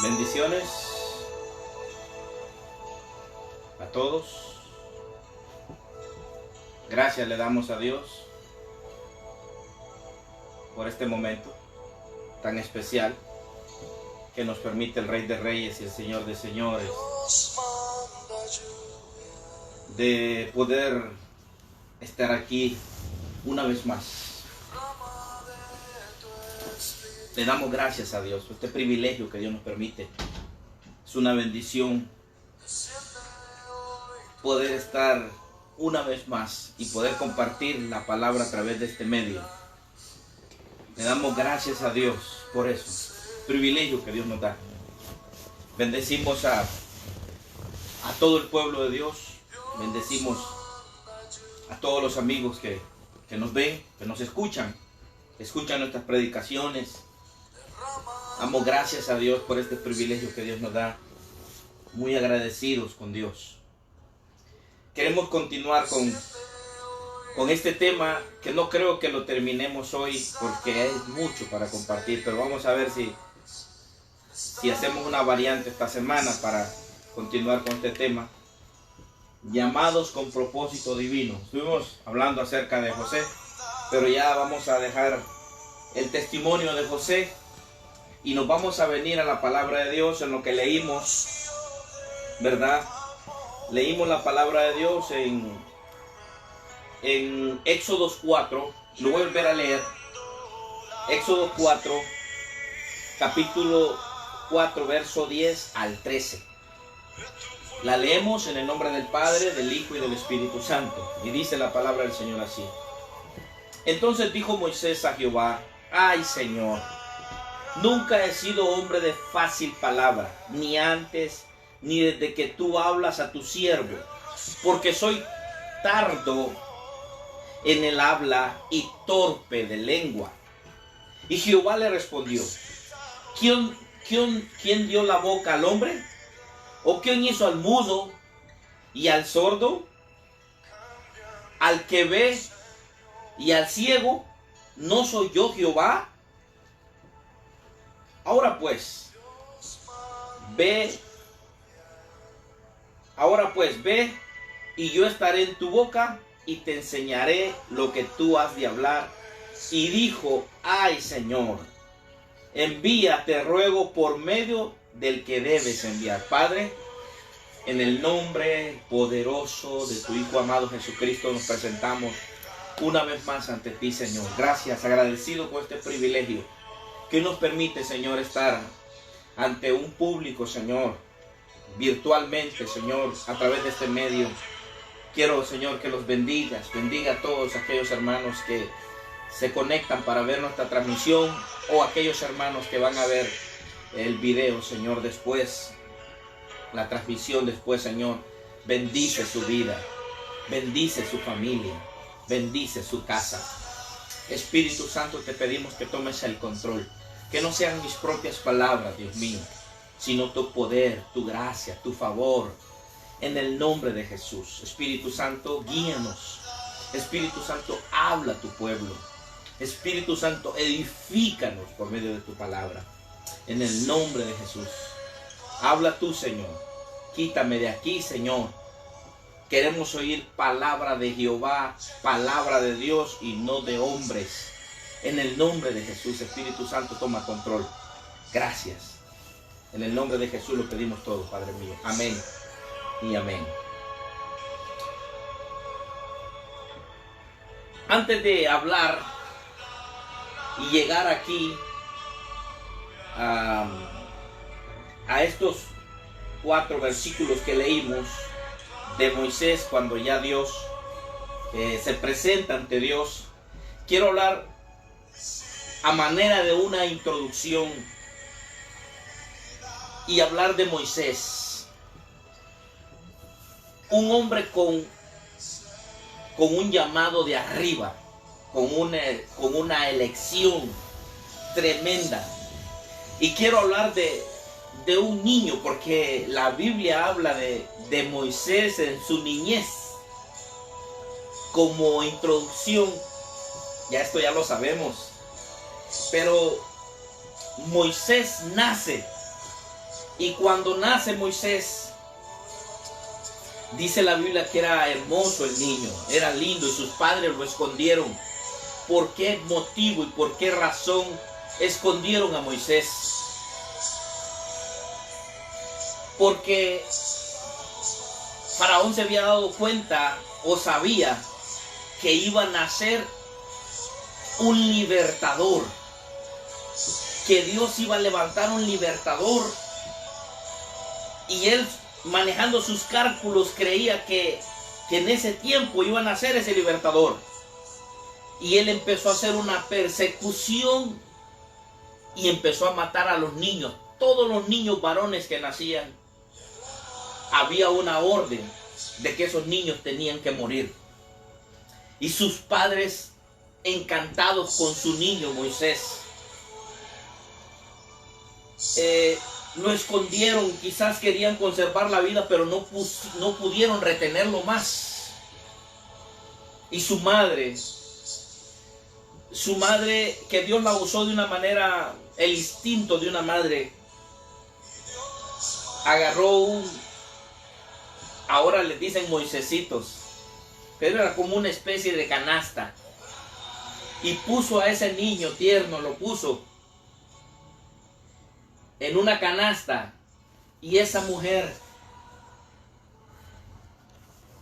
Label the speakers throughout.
Speaker 1: Bendiciones a todos. Gracias le damos a Dios por este momento tan especial que nos permite el Rey de Reyes y el Señor de Señores de poder estar aquí una vez más. Le damos gracias a Dios por este privilegio que Dios nos permite. Es una bendición poder estar una vez más y poder compartir la palabra a través de este medio. Le damos gracias a Dios por eso, privilegio que Dios nos da. Bendecimos a todo el pueblo de Dios. Bendecimos a todos los amigos que nos ven, que nos escuchan nuestras predicaciones. Damos gracias a Dios por este privilegio que Dios nos da. Muy agradecidos con Dios. Queremos continuar con este tema que no creo que lo terminemos hoy porque hay mucho para compartir, pero vamos a ver si hacemos una variante esta semana para continuar con este tema. Llamados con propósito divino. Estuvimos hablando acerca de José, pero ya vamos a dejar el testimonio de José y nos vamos a venir a la palabra de Dios en lo que leímos, ¿verdad? Leímos la palabra de Dios en Éxodo 4, lo voy a volver a leer. Éxodo 4, capítulo 4, verso 10 al 13. La leemos en el nombre del Padre, del Hijo y del Espíritu Santo. Y dice la palabra del Señor así. Entonces dijo Moisés a Jehová: ay, Señor, nunca he sido hombre de fácil palabra, ni antes, ni desde que tú hablas a tu siervo, porque soy tardo en el habla y torpe de lengua. Y Jehová le respondió: ¿Quién dio la boca al hombre? ¿O quién hizo al mudo y al sordo, al que ve y al ciego? ¿No soy yo Jehová? Ahora pues, ve y yo estaré en tu boca y te enseñaré lo que tú has de hablar. Y dijo: ay, Señor, envía, te ruego, por medio del que debes enviar. Padre, en el nombre poderoso de tu Hijo amado Jesucristo, nos presentamos una vez más ante ti, Señor. Gracias, agradecido por este privilegio que nos permite, Señor, estar ante un público, Señor, virtualmente, Señor, a través de este medio. Quiero, Señor, que los bendigas. Bendiga a todos aquellos hermanos que se conectan para ver nuestra transmisión, o aquellos hermanos que van a ver el video, Señor, después, la transmisión después, Señor. Bendice su vida, bendice su familia, bendice su casa. Espíritu Santo, te pedimos que tomes el control, que no sean mis propias palabras, Dios mío, sino tu poder, tu gracia, tu favor, en el nombre de Jesús. Espíritu Santo, guíanos. Espíritu Santo, habla a tu pueblo. Espíritu Santo, edifícanos por medio de tu palabra, en el nombre de Jesús. Habla tú, Señor. Quítame de aquí, Señor. Queremos oír palabra de Jehová, palabra de Dios y no de hombres. En el nombre de Jesús, Espíritu Santo, toma control. Gracias. En el nombre de Jesús lo pedimos todo, Padre mío. Amén y amén. Antes de hablar y llegar aquí a estos 4 versículos que leímos de Moisés, cuando ya Dios se presenta ante Dios, quiero hablar a manera de una introducción y hablar de Moisés, un hombre con un llamado de arriba, con una elección tremenda. Y quiero hablar de un niño, porque la Biblia habla de Moisés en su niñez. Como introducción, ya esto ya lo sabemos, pero Moisés nace Y cuando nace Moisés, dice la Biblia que era hermoso el niño, era lindo, y sus padres lo escondieron. ¿Por qué motivo y por qué razón escondieron a Moisés? Porque Faraón se había dado cuenta o sabía que iba a nacer un libertador, que Dios iba a levantar un libertador, y él, manejando sus cálculos, creía que en ese tiempo iba a nacer ese libertador. Y él empezó a hacer una persecución y empezó a matar a los niños. Todos los niños varones que nacían, había una orden de que esos niños tenían que morir. Y sus padres, encantados con su niño Moisés, lo escondieron. Quizás querían conservar la vida, pero no pudieron retenerlo más. Y su madre, que Dios la usó de una manera, el instinto de una madre, agarró ahora le dicen moisesitos, pero era como una especie de canasta, y puso a ese niño tierno, lo puso en una canasta, y esa mujer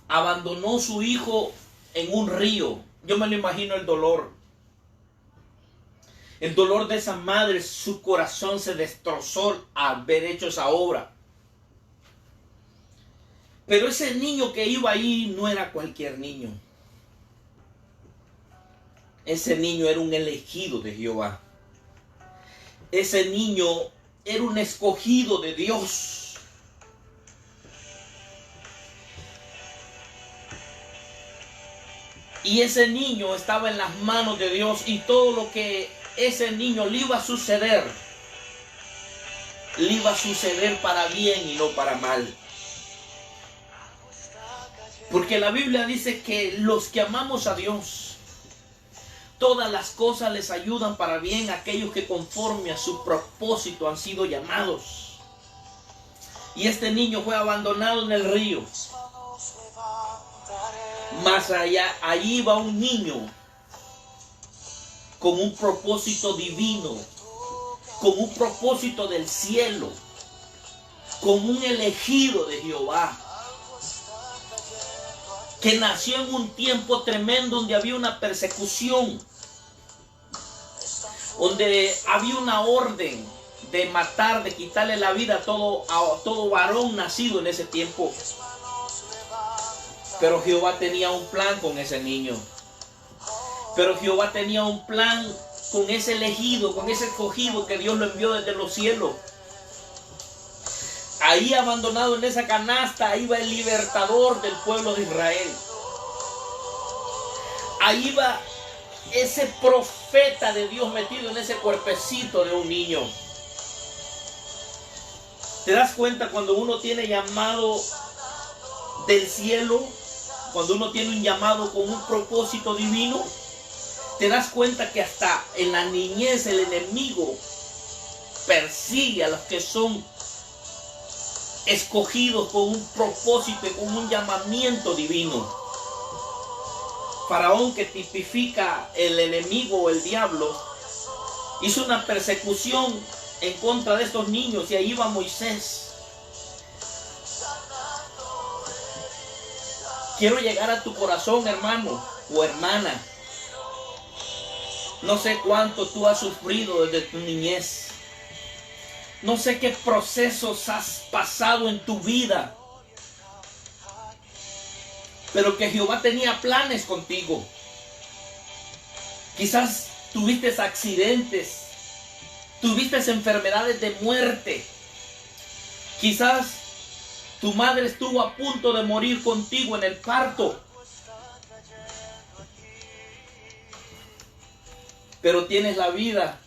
Speaker 1: abandonó su hijo en un río. Yo me lo imagino el dolor de esa madre. Su corazón se destrozó al haber hecho esa obra. Pero ese niño que iba ahí no era cualquier niño. Ese niño era un elegido de Jehová. Ese niño era un escogido de Dios. Y ese niño estaba en las manos de Dios, y todo lo que ese niño le iba a suceder para bien y no para mal. Porque la Biblia dice que los que amamos a Dios, todas las cosas les ayudan para bien a aquellos que conforme a su propósito han sido llamados. Y este niño fue abandonado en el río. Más allá, allí va un niño con un propósito divino, con un propósito del cielo, con un elegido de Jehová, que nació en un tiempo tremendo donde había una persecución, donde había una orden de matar, de quitarle la vida a todo varón nacido en ese tiempo. Pero Jehová tenía un plan con ese niño. Pero Jehová tenía un plan con ese elegido, con ese escogido que Dios lo envió desde los cielos. Ahí abandonado en esa canasta, ahí va el libertador del pueblo de Israel. Ahí va ese profeta de Dios metido en ese cuerpecito de un niño. ¿Te das cuenta cuando uno tiene llamado del cielo? Cuando uno tiene un llamado con un propósito divino, te das cuenta que hasta en la niñez el enemigo persigue a los que son escogidos con un propósito y con un llamamiento divino. Faraón, que tipifica el enemigo o el diablo, hizo una persecución en contra de estos niños, y ahí va Moisés. Quiero llegar a tu corazón, hermano o hermana. No sé cuánto tú has sufrido desde tu niñez. No sé qué procesos has pasado en tu vida. Pero que Jehová tenía planes contigo. Quizás tuviste accidentes. Tuviste enfermedades de muerte. Quizás tu madre estuvo a punto de morir contigo en el parto. Pero tienes la vida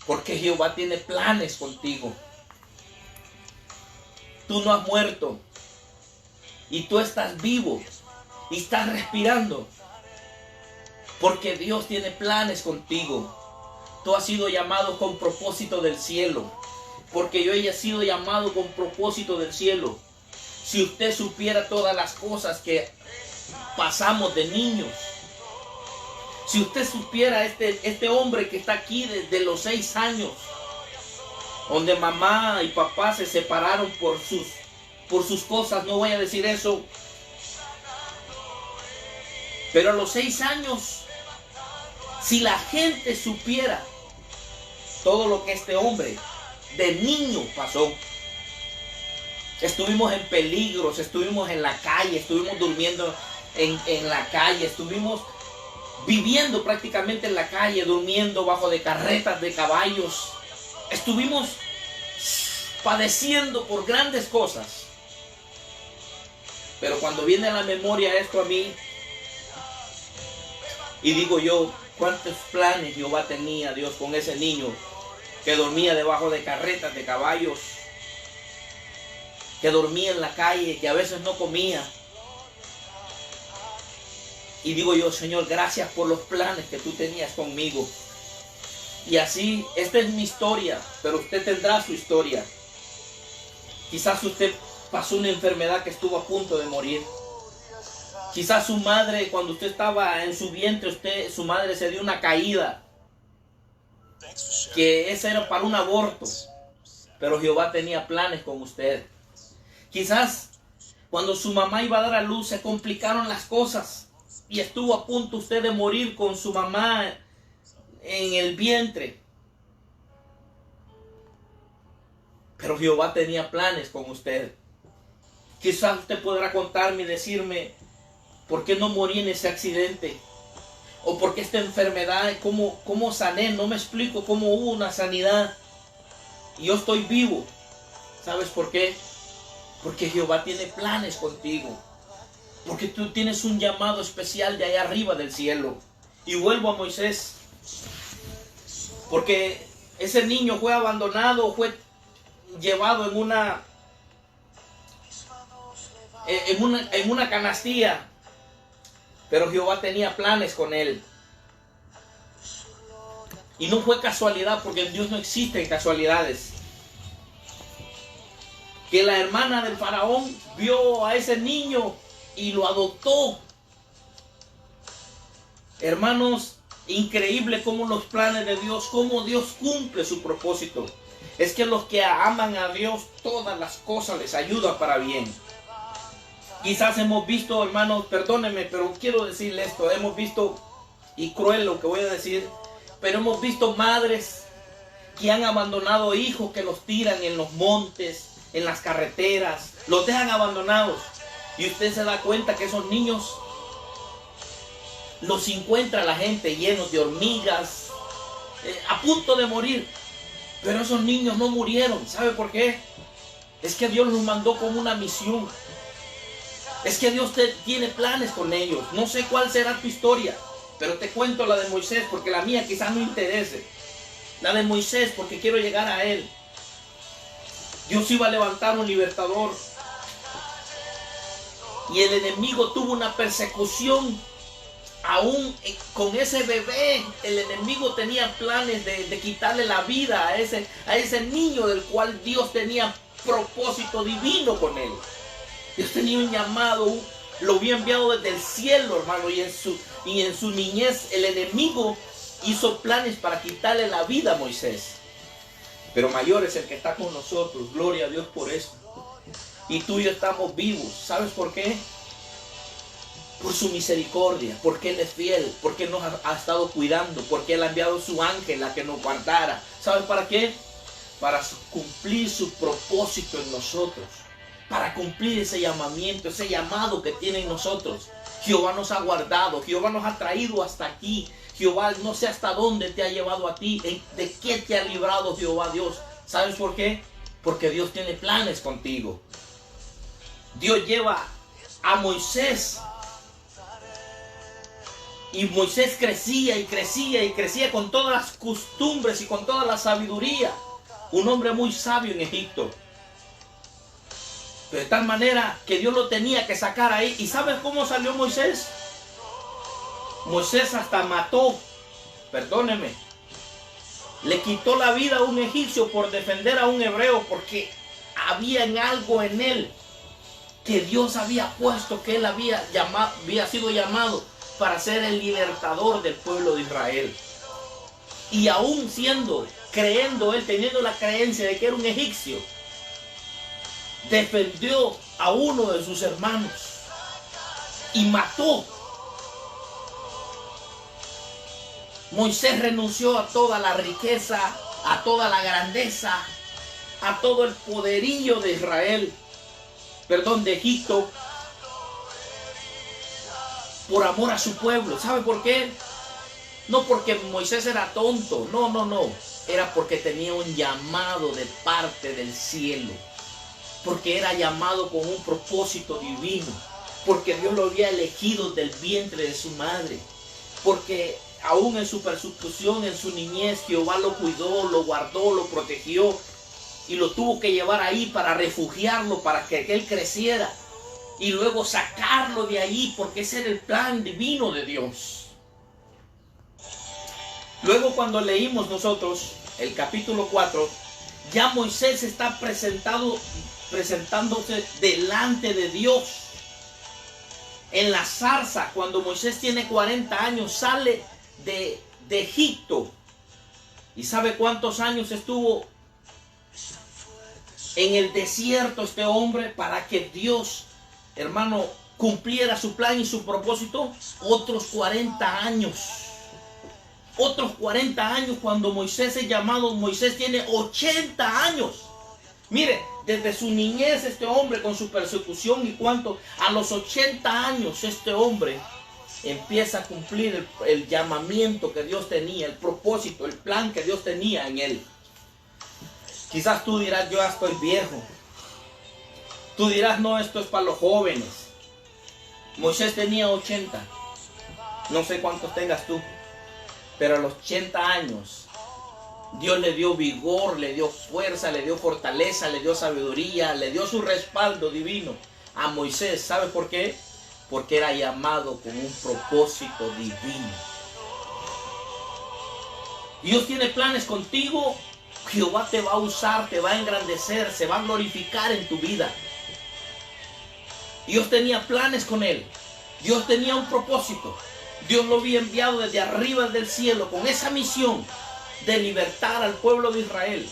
Speaker 1: porque Jehová tiene planes contigo. Tú no has muerto y tú estás vivo y estás respirando porque Dios tiene planes contigo. Tú has sido llamado con propósito del cielo. porque yo haya sido llamado con propósito del cielo. Si usted supiera todas las cosas que pasamos de niños, si usted supiera este hombre que está aquí desde los 6 años, donde mamá y papá se separaron por sus cosas, no voy a decir eso, pero a los 6 años, si la gente supiera todo lo que este hombre de niño pasó. Estuvimos en peligros, estuvimos en la calle, estuvimos durmiendo en la calle, estuvimos viviendo prácticamente en la calle, durmiendo bajo de carretas de caballos. Estuvimos padeciendo por grandes cosas. Pero cuando viene a la memoria esto a mí, y digo yo, cuántos planes Jehová tenía Dios con ese niño que dormía debajo de carretas de caballos, que dormía en la calle, que a veces no comía. Y digo yo, Señor, gracias por los planes que tú tenías conmigo. Y así, esta es mi historia, pero usted tendrá su historia. Quizás usted pasó una enfermedad que estuvo a punto de morir. Quizás su madre, cuando usted estaba en su vientre, su madre se dio una caída, que ese era para un aborto, pero Jehová tenía planes con usted. Quizás cuando su mamá iba a dar a luz se complicaron las cosas y estuvo a punto usted de morir con su mamá en el vientre, pero Jehová tenía planes con usted. Quizás usted podrá contarme y decirme, ¿por qué no morí en ese accidente? O porque esta enfermedad, ¿cómo sané? No me explico cómo hubo una sanidad. Y yo estoy vivo. ¿Sabes por qué? Porque Jehová tiene planes contigo. Porque tú tienes un llamado especial de allá arriba del cielo. Y vuelvo a Moisés. Porque ese niño fue abandonado, fue llevado en una canastilla. Pero Jehová tenía planes con él. Y no fue casualidad, porque en Dios no existen casualidades. Que la hermana del faraón vio a ese niño y lo adoptó. Hermanos, increíble cómo los planes de Dios, cómo Dios cumple su propósito. Es que los que aman a Dios, todas las cosas les ayudan para bien. Quizás hemos visto, hermanos, perdónenme, pero quiero decirle esto, hemos visto, y cruel lo que voy a decir, pero hemos visto madres que han abandonado hijos que los tiran en los montes, en las carreteras, los dejan abandonados. Y usted se da cuenta que esos niños los encuentra la gente llenos de hormigas, a punto de morir. Pero esos niños no murieron. ¿Sabe por qué? Es que Dios los mandó con una misión. Es que Dios tiene planes con ellos. No sé cuál será tu historia, pero te cuento la de Moisés porque la mía quizás no interese. La de Moisés porque quiero llegar a él. Dios iba a levantar un libertador. Y el enemigo tuvo una persecución. Aún con ese bebé, el enemigo tenía planes de quitarle la vida a ese niño del cual Dios tenía propósito divino con él. Dios tenía un llamado, lo había enviado desde el cielo, hermano, y en su niñez el enemigo hizo planes para quitarle la vida a Moisés. Pero mayor es el que está con nosotros, gloria a Dios por eso. Y tú y yo estamos vivos, ¿sabes por qué? Por su misericordia, porque Él es fiel, porque Él nos ha estado cuidando, porque Él ha enviado su ángel a que nos guardara. ¿Sabes para qué? Para cumplir su propósito en nosotros. Para cumplir ese llamamiento, ese llamado que tiene en nosotros. Jehová nos ha guardado, Jehová nos ha traído hasta aquí. Jehová no sé hasta dónde te ha llevado a ti, de qué te ha librado Jehová Dios. ¿Sabes por qué? Porque Dios tiene planes contigo. Dios lleva a Moisés. Y Moisés crecía y crecía y crecía con todas las costumbres y con toda la sabiduría. Un hombre muy sabio en Egipto. De tal manera que Dios lo tenía que sacar ahí. ¿Y sabes cómo salió Moisés? Moisés hasta mató, perdóneme, Le quitó la vida a un egipcio por defender a un hebreo, porque había algo en él que Dios había puesto, que él había sido llamado para ser el libertador del pueblo de Israel. Y aún creyendo él, teniendo la creencia de que era un egipcio, defendió a uno de sus hermanos y mató. Moisés renunció a toda la riqueza, a toda la grandeza, a todo el poderío de Israel, de Egipto, por amor a su pueblo. ¿Sabe por qué? No porque Moisés era tonto, no. Era porque tenía un llamado de parte del cielo. Porque era llamado con un propósito divino. Porque Dios lo había elegido del vientre de su madre. Porque aún en su persecución, en su niñez, Jehová lo cuidó, lo guardó, lo protegió. Y lo tuvo que llevar ahí para refugiarlo, para que él creciera. Y luego sacarlo de ahí, porque ese era el plan divino de Dios. Luego, cuando leímos nosotros el capítulo 4, ya Moisés está presentándose delante de Dios. En la zarza, cuando Moisés tiene 40 años, sale de Egipto. ¿Y sabe cuántos años estuvo en el desierto este hombre para que Dios, hermano, cumpliera su plan y su propósito? Otros 40 años. Otros 40 años cuando Moisés es llamado. Moisés tiene 80 años. Mire, desde su niñez este hombre con su persecución y cuánto, a los 80 años este hombre empieza a cumplir el llamamiento que Dios tenía, el propósito, el plan que Dios tenía en él. Quizás tú dirás, yo ya estoy viejo. Tú dirás, no, esto es para los jóvenes. Moisés tenía 80. No sé cuántos tengas tú. Pero a los 80 años, Dios le dio vigor, le dio fuerza, le dio fortaleza, le dio sabiduría, le dio su respaldo divino a Moisés. ¿Sabe por qué? Porque era llamado con un propósito divino. Dios tiene planes contigo. Jehová te va a usar, te va a engrandecer, se va a glorificar en tu vida. Dios tenía planes con él. Dios tenía un propósito. Dios lo había enviado desde arriba del cielo con esa misión de libertar al pueblo de Israel.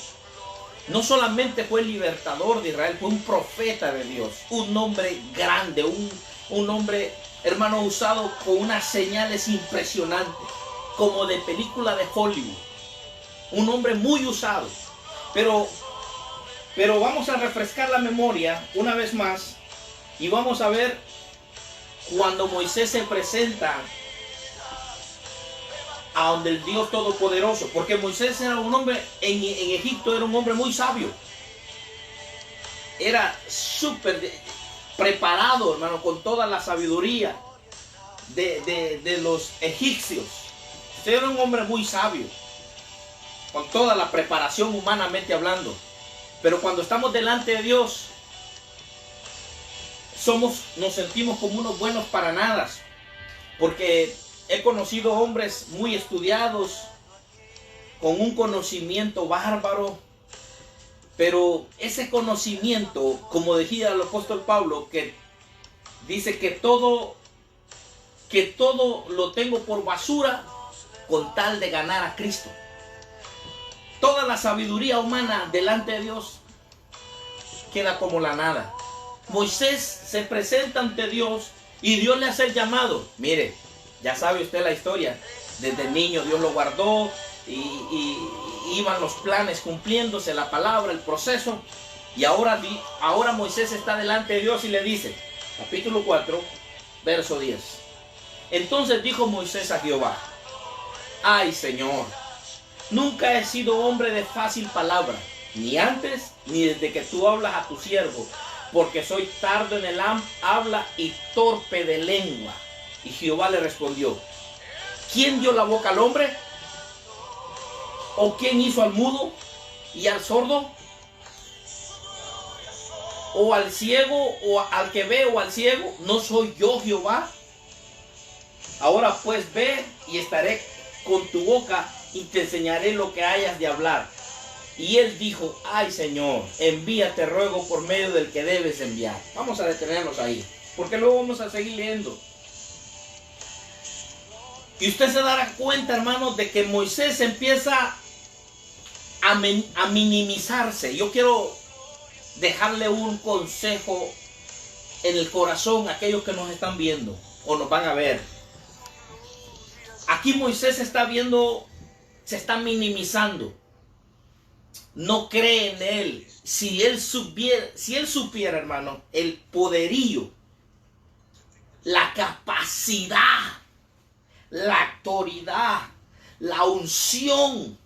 Speaker 1: No solamente fue el libertador de Israel, fue un profeta de Dios, un hombre grande, un hombre, hermano, usado con unas señales impresionantes, como de película de Hollywood. Un hombre muy usado. Pero vamos a refrescar la memoria una vez más y vamos a ver cuando Moisés se presenta a donde el Dios Todopoderoso, porque Moisés era un hombre, en Egipto era un hombre muy sabio, era súper preparado, hermano, con toda la sabiduría de los egipcios. Usted era un hombre muy sabio, con toda la preparación humanamente hablando, pero cuando estamos delante de Dios, nos sentimos como unos buenos para nada, porque he conocido hombres muy estudiados, con un conocimiento bárbaro, pero ese conocimiento, como decía el apóstol Pablo, que dice que todo lo tengo por basura con tal de ganar a Cristo. Toda la sabiduría humana delante de Dios queda como la nada. Moisés se presenta ante Dios y Dios le hace el llamado. Mire, ya sabe usted la historia. Desde niño Dios lo guardó y iban los planes cumpliéndose, la palabra, el proceso. Y ahora Moisés está delante de Dios y le dice, capítulo 4, verso 10. Entonces dijo Moisés a Jehová, ay Señor, nunca he sido hombre de fácil palabra, ni antes ni desde que tú hablas a tu siervo, porque soy tardo en el habla y torpe de lengua. Y Jehová le respondió, ¿quién dio la boca al hombre? ¿O quién hizo al mudo y al sordo? ¿O al ciego, o al que ve, o al ciego? ¿No soy yo Jehová? Ahora pues ve y estaré con tu boca y te enseñaré lo que hayas de hablar. Y él dijo, ay Señor, envíate ruego por medio del que debes enviar. Vamos a detenernos ahí, porque luego vamos a seguir leyendo. Y usted se dará cuenta, hermanos, de que Moisés empieza a minimizarse. Yo quiero dejarle un consejo en el corazón a aquellos que nos están viendo o nos van a ver. Aquí Moisés está viendo, se está minimizando. No cree en él. Si él supiera, hermano, el poderío, la capacidad, la autoridad, la unción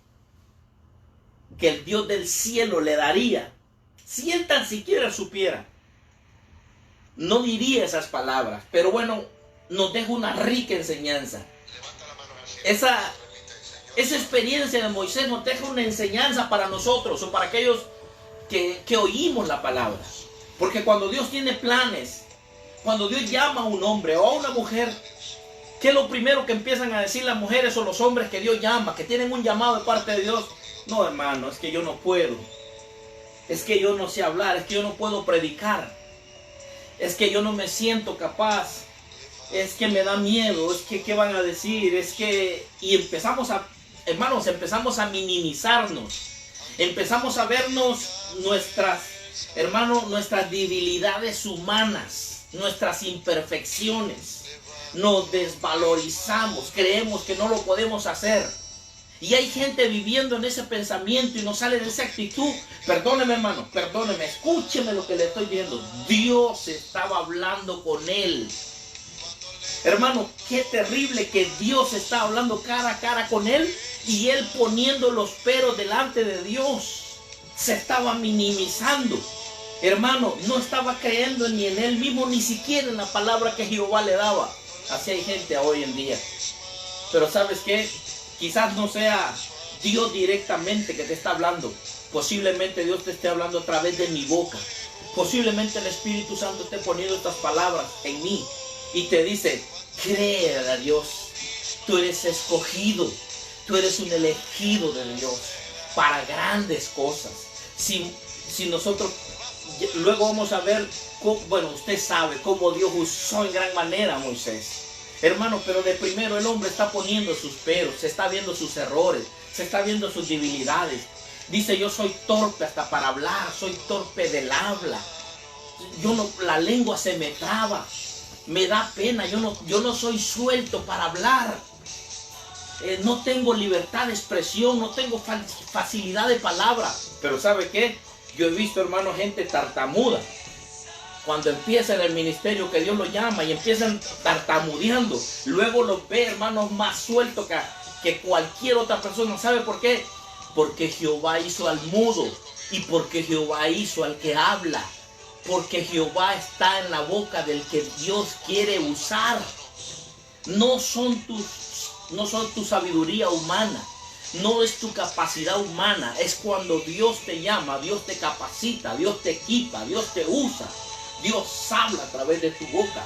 Speaker 1: que el Dios del cielo le daría, si él tan siquiera supiera, no diría esas palabras. Pero bueno, nos deja una rica enseñanza. Esa experiencia de Moisés nos deja una enseñanza para nosotros o para aquellos que oímos la palabra. Porque cuando Dios tiene planes, cuando Dios llama a un hombre o a una mujer, ¿qué es lo primero que empiezan a decir las mujeres o los hombres que Dios llama, que tienen un llamado de parte de Dios? No, hermano, es que yo no puedo. Es que yo no sé hablar, es que yo no puedo predicar. Es que yo no me siento capaz. Es que me da miedo, es que ¿qué van a decir? Es que... Y empezamos a minimizarnos. Empezamos a vernos nuestras debilidades humanas, nuestras imperfecciones. Nos desvalorizamos, creemos que no lo podemos hacer. Y hay gente viviendo en ese pensamiento y no sale de esa actitud. Perdóneme, hermano, perdóneme, escúcheme lo que le estoy viendo. Dios estaba hablando con él. Hermano, qué terrible que Dios está hablando cara a cara con él y él poniendo los peros delante de Dios. Se estaba minimizando. Hermano, no estaba creyendo ni en él mismo, ni siquiera en la palabra que Jehová le daba. Así hay gente hoy en día. Pero ¿sabes qué? Quizás no sea Dios directamente que te está hablando. Posiblemente Dios te esté hablando a través de mi boca. Posiblemente el Espíritu Santo esté poniendo estas palabras en mí. Y te dice, créele a Dios. Tú eres escogido. Tú eres un elegido de Dios para grandes cosas. Si nosotros, luego vamos a ver, bueno, usted sabe cómo Dios usó en gran manera a Moisés. Hermano, pero de primero el hombre está poniendo sus peros, se está viendo sus errores, se está viendo sus debilidades. Dice, yo soy torpe hasta para hablar, soy torpe del habla. La lengua se me traba, me da pena, yo no soy suelto para hablar. No tengo libertad de expresión, no tengo facilidad de palabra. Pero ¿sabe qué? Yo he visto, hermano, gente tartamuda. Cuando empiezan el ministerio que Dios lo llama y empiezan tartamudeando, luego los ve, hermanos, más sueltos que cualquier otra persona. ¿Sabe por qué? Porque Jehová hizo al mudo y porque Jehová hizo al que habla. Porque Jehová está en la boca del que Dios quiere usar. No son tu sabiduría humana, no es tu capacidad humana. Es cuando Dios te llama, Dios te capacita, Dios te equipa, Dios te usa. Dios habla a través de tu boca.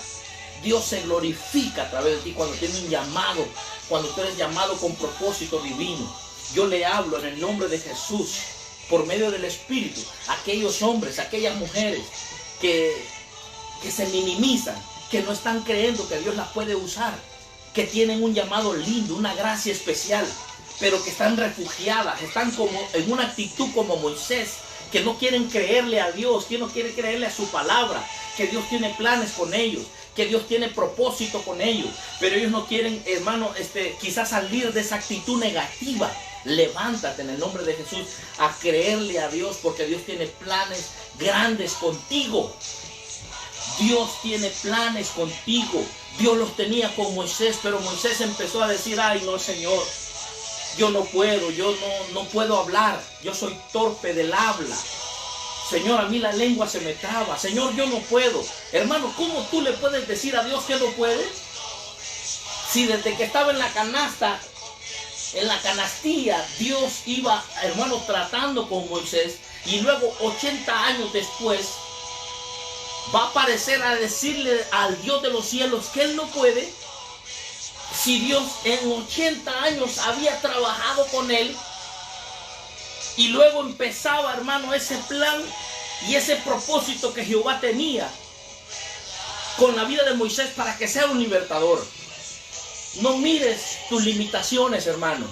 Speaker 1: Dios se glorifica a través de ti cuando tiene un llamado, cuando tú eres llamado con propósito divino. Yo le hablo en el nombre de Jesús, por medio del Espíritu, a aquellos hombres, a aquellas mujeres que se minimizan, que no están creyendo que Dios las puede usar, que tienen un llamado lindo, una gracia especial, pero que están refugiadas, están como en una actitud como Moisés, que no quieren creerle a Dios, que no quieren creerle a su palabra, que Dios tiene planes con ellos, que Dios tiene propósito con ellos, pero ellos no quieren, hermano, quizás salir de esa actitud negativa. Levántate en el nombre de Jesús a creerle a Dios, porque Dios tiene planes grandes contigo. Dios tiene planes contigo. Dios los tenía con Moisés, pero Moisés empezó a decir, ay no, Señor, yo no puedo, yo no puedo hablar, yo soy torpe del habla. Señor, a mí la lengua se me traba. Señor, yo no puedo. Hermano, ¿cómo tú le puedes decir a Dios que no puede? Si desde que estaba en la canasta, en la canastilla, Dios iba, hermano, tratando con Moisés, y luego 80 años después va a aparecer a decirle al Dios de los cielos que él no puede. Si Dios en 80 años había trabajado con él y luego empezaba, hermano, ese plan y ese propósito que Jehová tenía con la vida de Moisés para que sea un libertador. No mires tus limitaciones, hermano.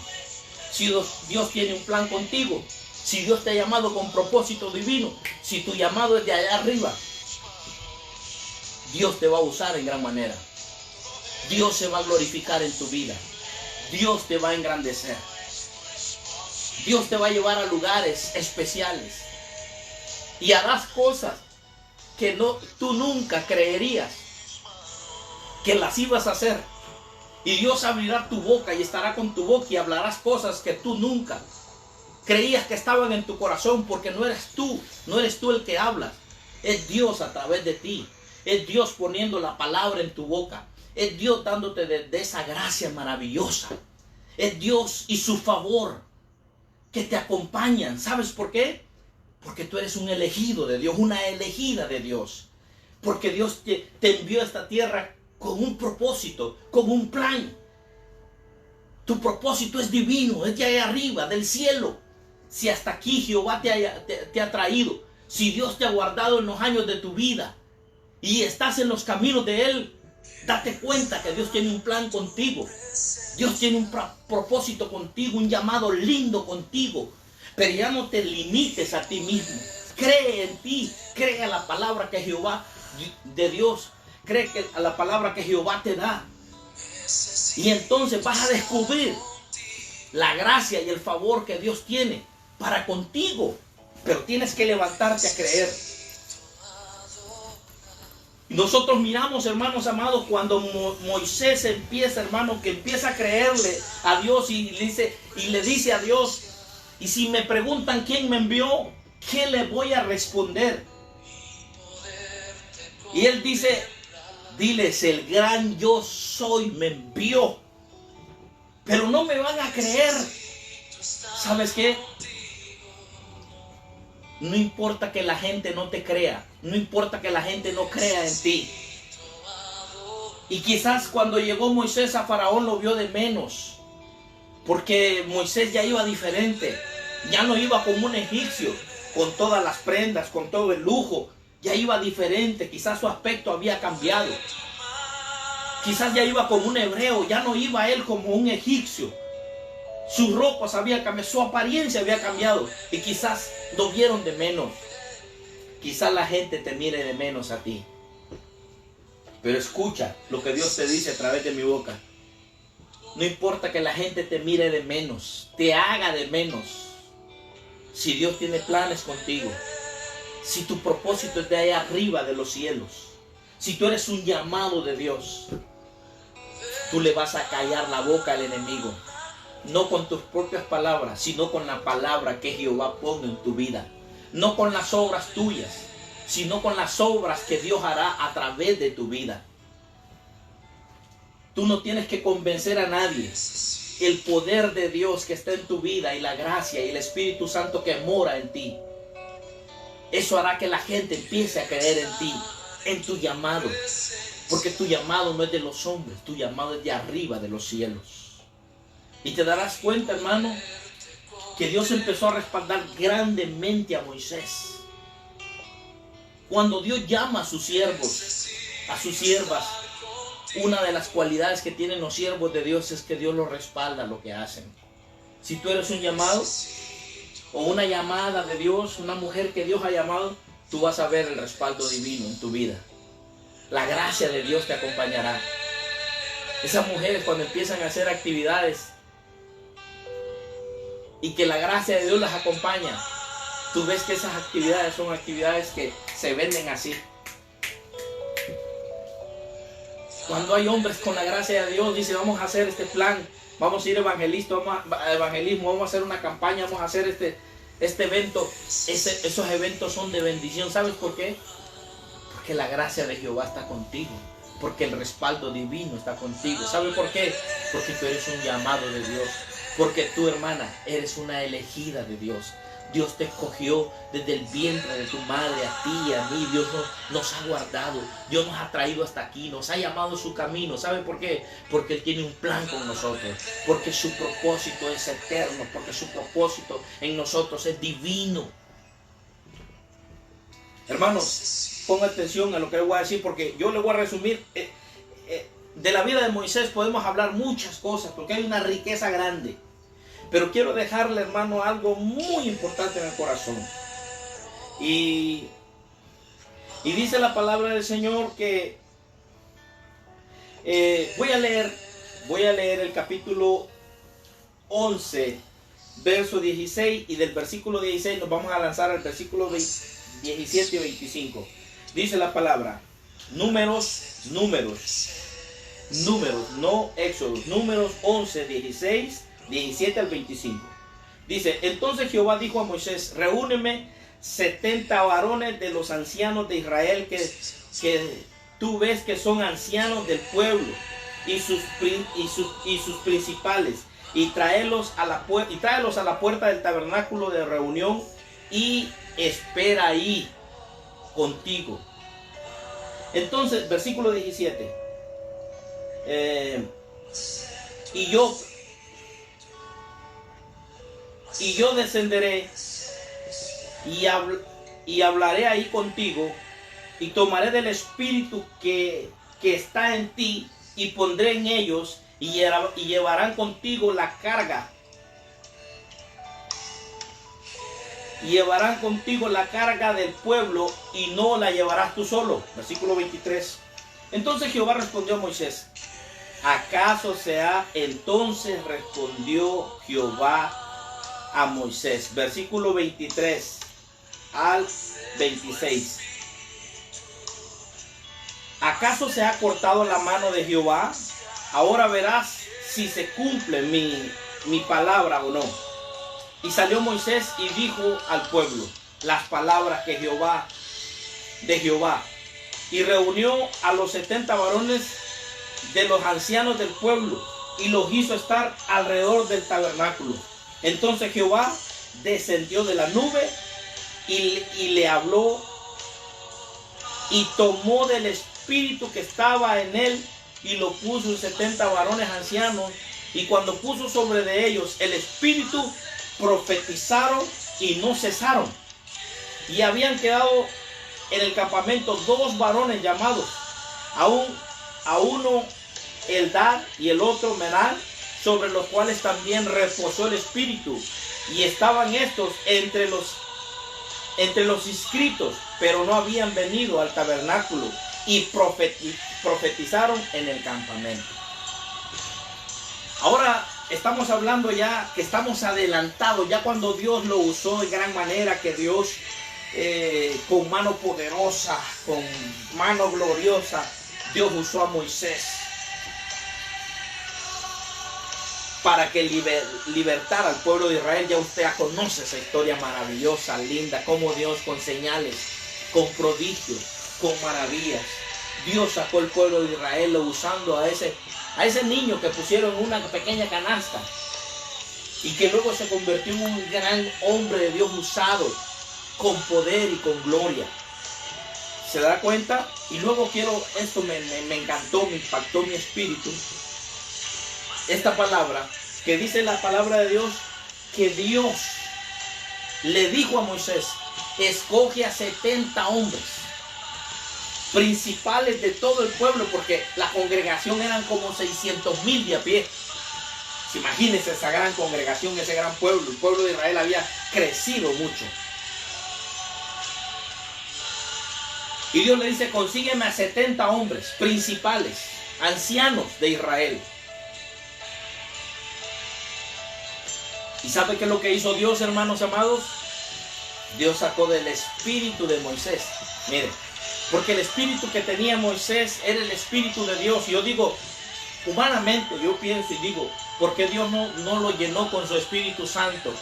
Speaker 1: Si Dios tiene un plan contigo, si Dios te ha llamado con propósito divino, si tu llamado es de allá arriba, Dios te va a usar en gran manera. Dios se va a glorificar en tu vida. Dios te va a engrandecer. Dios te va a llevar a lugares especiales. Y harás cosas que tú nunca creerías que las ibas a hacer. Y Dios abrirá tu boca y estará con tu boca y hablarás cosas que tú nunca creías que estaban en tu corazón, porque no eres tú el que hablas. Es Dios a través de ti. Es Dios poniendo la palabra en tu boca. Es Dios dándote de esa gracia maravillosa. Es Dios y su favor que te acompañan. ¿Sabes por qué? Porque tú eres un elegido de Dios, una elegida de Dios. Porque Dios te envió a esta tierra con un propósito, con un plan. Tu propósito es divino, es de ahí arriba, del cielo. Si hasta aquí Jehová te ha traído, si Dios te ha guardado en los años de tu vida y estás en los caminos de Él, date cuenta que Dios tiene un plan contigo. Dios tiene un propósito contigo, un llamado lindo contigo. Pero ya no te limites a ti mismo. Cree en ti, cree a la palabra que Jehová de Dios, cree a la palabra que Jehová te da. Y entonces vas a descubrir la gracia y el favor que Dios tiene para contigo. Pero tienes que levantarte a creer. Nosotros miramos, hermanos amados, cuando Moisés empieza, hermano, que empieza a creerle a Dios y le dice a Dios: y si me preguntan quién me envió, ¿qué le voy a responder? Y él dice: diles, el gran yo soy me envió. Pero no me van a creer. ¿Sabes qué? No importa que la gente no te crea. No importa que la gente no crea en ti. Y quizás cuando llegó Moisés a Faraón lo vio de menos. Porque Moisés ya iba diferente. Ya no iba como un egipcio, con todas las prendas, con todo el lujo. Ya iba diferente. Quizás su aspecto había cambiado. Quizás ya iba como un hebreo. Ya no iba él como un egipcio. Sus ropas habían cambiado, su apariencia había cambiado. Y quizás lo vieron de menos. Quizás la gente te mire de menos a ti. Pero escucha lo que Dios te dice a través de mi boca. No importa que la gente te mire de menos, te haga de menos. Si Dios tiene planes contigo, si tu propósito es de ahí arriba de los cielos, si tú eres un llamado de Dios, tú le vas a callar la boca al enemigo. No con tus propias palabras, sino con la palabra que Jehová pone en tu vida. No con las obras tuyas, sino con las obras que Dios hará a través de tu vida. Tú no tienes que convencer a nadie. El poder de Dios que está en tu vida y la gracia y el Espíritu Santo que mora en ti, eso hará que la gente empiece a creer en ti, en tu llamado. Porque tu llamado no es de los hombres, tu llamado es de arriba de los cielos. Y te darás cuenta, hermano, que Dios empezó a respaldar grandemente a Moisés. Cuando Dios llama a sus siervos, a sus siervas, una de las cualidades que tienen los siervos de Dios es que Dios los respalda lo que hacen. Si tú eres un llamado o una llamada de Dios, una mujer que Dios ha llamado, tú vas a ver el respaldo divino en tu vida. La gracia de Dios te acompañará. Esas mujeres cuando empiezan a hacer actividades y que la gracia de Dios las acompaña, tú ves que esas actividades son actividades que se venden así. Cuando hay hombres con la gracia de Dios, dice: vamos a hacer este plan, vamos a ir evangelismo, vamos a hacer una campaña, vamos a hacer este evento. Esos eventos son de bendición. ¿Sabes por qué? Porque la gracia de Jehová está contigo. Porque el respaldo divino está contigo. ¿Sabes por qué? Porque tú eres un llamado de Dios. Porque tú, hermana, eres una elegida de Dios. Dios te escogió desde el vientre de tu madre, a ti y a mí. Dios nos ha guardado, Dios nos ha traído hasta aquí, nos ha llamado a su camino. ¿Sabe por qué? Porque Él tiene un plan con nosotros, porque su propósito es eterno, porque su propósito en nosotros es divino. Hermanos, ponga atención a lo que le voy a decir, porque yo le voy a resumir. De la vida de Moisés podemos hablar muchas cosas, porque hay una riqueza grande. Pero quiero dejarle, hermano, algo muy importante en el corazón. Y dice la palabra del Señor que voy a leer el capítulo 11, verso 16, y del versículo 16 nos vamos a lanzar al versículo 17 y 25. Dice la palabra, números, no Éxodos, números 11, 16, 17 al 25. Dice, entonces Jehová dijo a Moisés, reúneme 70 varones de los ancianos de Israel que tú ves que son ancianos del pueblo, y sus principales, y tráelos a la puerta del tabernáculo de reunión, y espera ahí contigo. Entonces, versículo 17. Y yo descenderé y hablaré ahí contigo, y tomaré del espíritu que está en ti, y pondré en ellos, y llevarán contigo la carga. Llevarán contigo la carga del pueblo, y no la llevarás tú solo. Versículo 23. Entonces Jehová respondió a Moisés, ¿acaso sea? Entonces respondió Jehová a Moisés. Versículo 23 al 26. ¿Acaso se ha cortado la mano de Jehová? Ahora verás si se cumple mi palabra o no. Y salió Moisés y dijo al pueblo las palabras de Jehová. Y reunió a los 70 varones de los ancianos del pueblo, y los hizo estar alrededor del tabernáculo. Entonces Jehová descendió de la nube y le habló, y tomó del espíritu que estaba en él, y lo puso en 70 varones ancianos. Y cuando puso sobre de ellos el espíritu, profetizaron y no cesaron. Y habían quedado en el campamento 2 varones llamados, a uno Eldad y el otro Medad, sobre los cuales también reposó el espíritu. Y estaban estos entre los inscritos, pero no habían venido al tabernáculo, y profetizaron en el campamento. Ahora estamos hablando ya que estamos adelantados, ya cuando Dios lo usó de gran manera, que Dios con mano poderosa, con mano gloriosa, Dios usó a Moisés para que libertara al pueblo de Israel. Ya usted ya conoce esa historia maravillosa, linda, como Dios con señales, con prodigios, con maravillas, Dios sacó al pueblo de Israel usando a ese niño que pusieron en una pequeña canasta, y que luego se convirtió en un gran hombre de Dios usado con poder y con gloria. ¿Se da cuenta? Y luego esto me encantó, me impactó mi espíritu, esta palabra, que dice la palabra de Dios, que Dios le dijo a Moisés, escoge a 70 hombres, principales de todo el pueblo, porque la congregación eran como 600,000 de a pie. Imagínense esa gran congregación, ese gran pueblo. El pueblo de Israel había crecido mucho. Y Dios le dice, consígueme a 70 hombres principales, ancianos de Israel. ¿Y sabe qué es lo que hizo Dios, hermanos amados? Dios sacó del espíritu de Moisés. Mire, porque el espíritu que tenía Moisés era el espíritu de Dios. Y yo digo, humanamente yo pienso y digo, ¿por qué Dios no lo llenó con su Espíritu Santo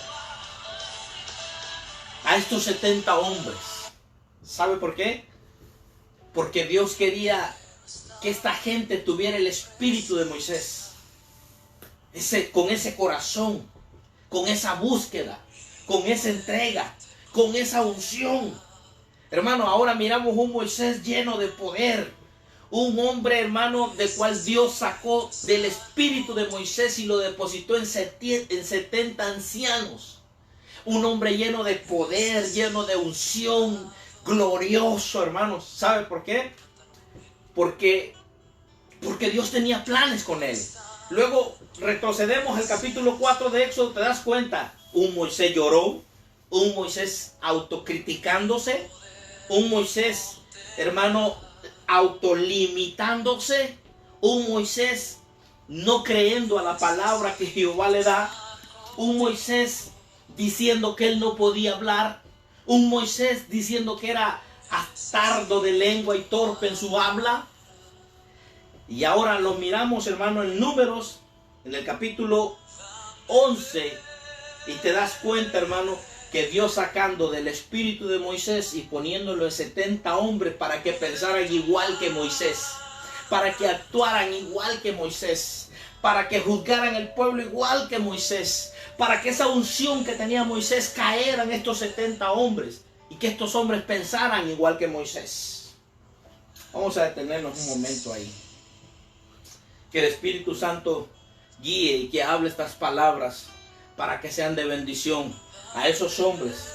Speaker 1: a estos 70 hombres? ¿Sabe por qué? Porque Dios quería que esta gente tuviera el espíritu de Moisés, con ese corazón, con esa búsqueda, con esa entrega, con esa unción. Hermano, ahora miramos un Moisés lleno de poder. Un hombre, hermano, del cual Dios sacó del espíritu de Moisés y lo depositó en 70 ancianos. Un hombre lleno de poder, lleno de unción, glorioso, hermanos. ¿Sabe por qué? Porque Dios tenía planes con él. Luego retrocedemos al capítulo 4 de Éxodo, te das cuenta. Un Moisés lloró, un Moisés autocriticándose, un Moisés, hermano, autolimitándose, un Moisés no creyendo a la palabra que Jehová le da, un Moisés diciendo que él no podía hablar, un Moisés diciendo que era astardo de lengua y torpe en su habla. Y ahora lo miramos, hermano, en Números, en el capítulo 11, y te das cuenta, hermano, que Dios sacando del espíritu de Moisés y poniéndolo en 70 hombres para que pensaran igual que Moisés, para que actuaran igual que Moisés, para que juzgaran el pueblo igual que Moisés, para que esa unción que tenía Moisés caera en estos 70 hombres y que estos hombres pensaran igual que Moisés. Vamos a detenernos un momento ahí. Que el Espíritu Santo guíe y que hable estas palabras para que sean de bendición a esos hombres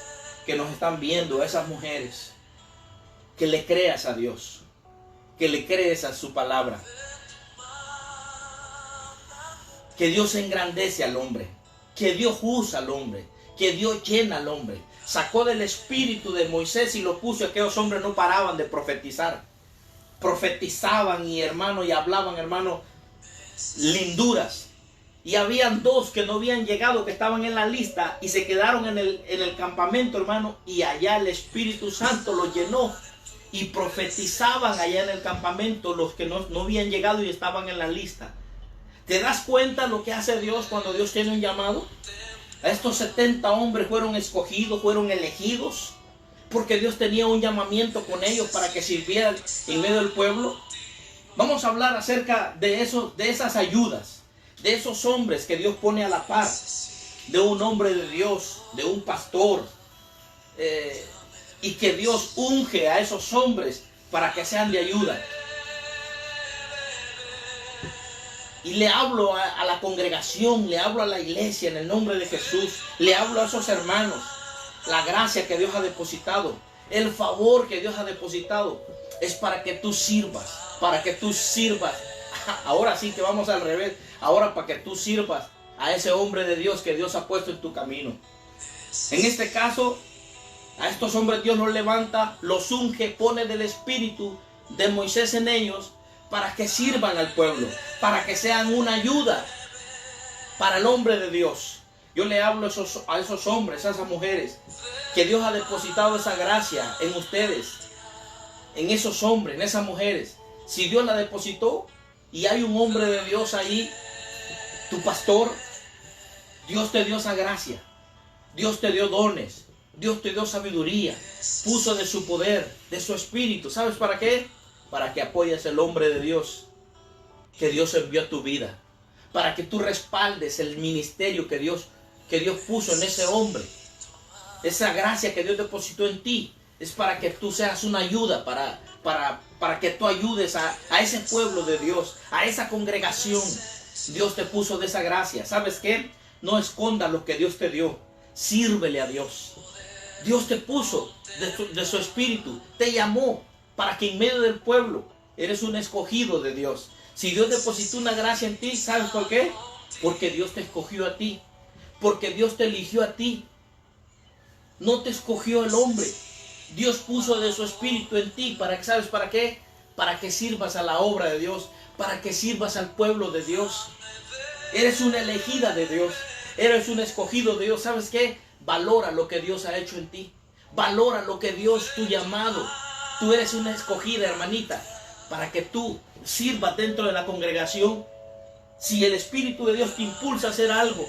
Speaker 1: que nos están viendo, a esas mujeres. Que le creas a Dios, que le crees a su palabra. Que Dios engrandece al hombre, que Dios usa al hombre, que Dios llena al hombre. Sacó del espíritu de Moisés y lo puso, y aquellos hombres no paraban de profetizar. Profetizaban y hermano, y hablaban, hermano, linduras. Y habían dos que no habían llegado, que estaban en la lista y se quedaron en el campamento, hermano, y allá el Espíritu Santo los llenó y profetizaban allá en el campamento los que no habían llegado y estaban en la lista. ¿Te das cuenta lo que hace Dios cuando Dios tiene un llamado? A estos 70 hombres fueron escogidos, fueron elegidos, porque Dios tenía un llamamiento con ellos para que sirvieran en medio del pueblo. Vamos a hablar acerca de esas ayudas, de esos hombres que Dios pone a la par, de un hombre de Dios, de un pastor, y que Dios unge a esos hombres para que sean de ayuda. Y le hablo a la congregación, le hablo a la iglesia en el nombre de Jesús, le hablo a esos hermanos. La gracia que Dios ha depositado, el favor que Dios ha depositado, es para que tú sirvas, para que tú sirvas. Ahora sí que vamos al revés. Ahora para que tú sirvas a ese hombre de Dios que Dios ha puesto en tu camino. En este caso, a estos hombres Dios los levanta, los unge, pone del espíritu de Moisés en ellos para que sirvan al pueblo, para que sean una ayuda para el hombre de Dios. Yo le hablo a esos hombres, a esas mujeres, que Dios ha depositado esa gracia en ustedes, en esos hombres, en esas mujeres. Si Dios la depositó y hay un hombre de Dios ahí, tu pastor, Dios te dio esa gracia, Dios te dio dones, Dios te dio sabiduría, puso de su poder, de su espíritu. ¿Sabes para qué? Para que apoyes el hombre de Dios que Dios envió a tu vida, para que tú respaldes el ministerio que Dios puso en ese hombre. Esa gracia que Dios depositó en ti es para que tú seas una ayuda, para que tú ayudes a ese pueblo de Dios, a esa congregación. Dios te puso de esa gracia. ¿Sabes qué? No escondas lo que Dios te dio. Sírvele a Dios. Dios te puso de su espíritu, te llamó para que en medio del pueblo eres un escogido de Dios. Si Dios depositó una gracia en ti, ¿sabes por qué? Porque Dios te escogió a ti, porque Dios te eligió a ti. No te escogió el hombre. Dios puso de su espíritu en ti, ¿sabes para qué? Para que sirvas a la obra de Dios, para que sirvas al pueblo de Dios. Eres una elegida de Dios, eres un escogido de Dios. ¿Sabes qué? Valora lo que Dios ha hecho en ti. Valora lo que Dios, tu llamado. Tú eres una escogida, hermanita, para que tú sirvas dentro de la congregación. Si el Espíritu de Dios te impulsa a hacer algo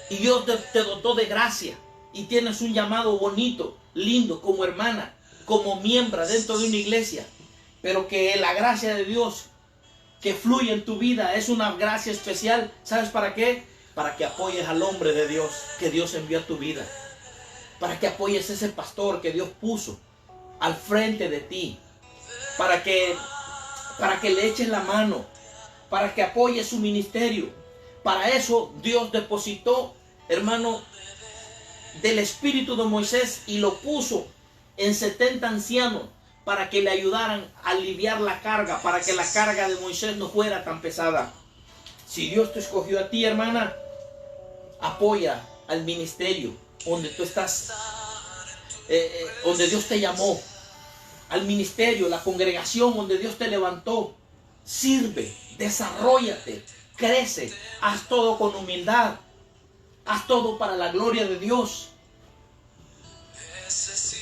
Speaker 1: y Dios te dotó de gracia y tienes un llamado bonito, lindo, como hermana, como miembro dentro de una iglesia, pero que la gracia de Dios que fluye en tu vida es una gracia especial, ¿sabes para qué? para que apoyes al hombre de Dios que Dios envió a tu vida, para que apoyes a ese pastor que Dios puso al frente de ti, para que le eches la mano, para que apoyes su ministerio. Para eso Dios depositó, hermano, del espíritu de Moisés y lo puso en 70 ancianos para que le ayudaran a aliviar la carga, para que la carga de Moisés no fuera tan pesada. Si Dios te escogió a ti, hermana, apoya al ministerio donde tú estás, donde Dios te llamó, al ministerio, la congregación donde Dios te levantó. Sirve, desarróllate, crece, haz todo con humildad, haz todo para la gloria de Dios.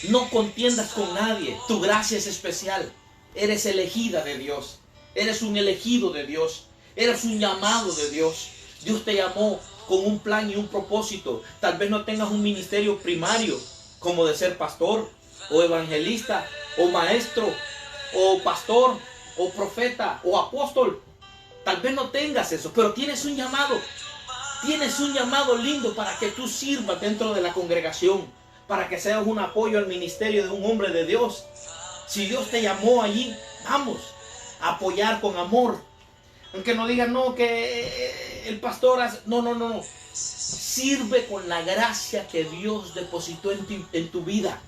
Speaker 1: No contiendas con nadie, tu gracia es especial, eres elegida de Dios, eres un elegido de Dios, eres un llamado de Dios. Dios te llamó con un plan y un propósito. Tal vez no tengas un ministerio primario como de ser pastor o evangelista o maestro o pastor o profeta o apóstol. Tal vez no tengas eso, pero tienes un llamado. Tienes un llamado lindo para que tú sirvas dentro de la congregación, para que seas un apoyo al ministerio de un hombre de Dios. Si Dios te llamó allí, vamos a apoyar con amor. Aunque no digan, no, que el pastor hace... No. Sirve con la gracia que Dios depositó en tu vida.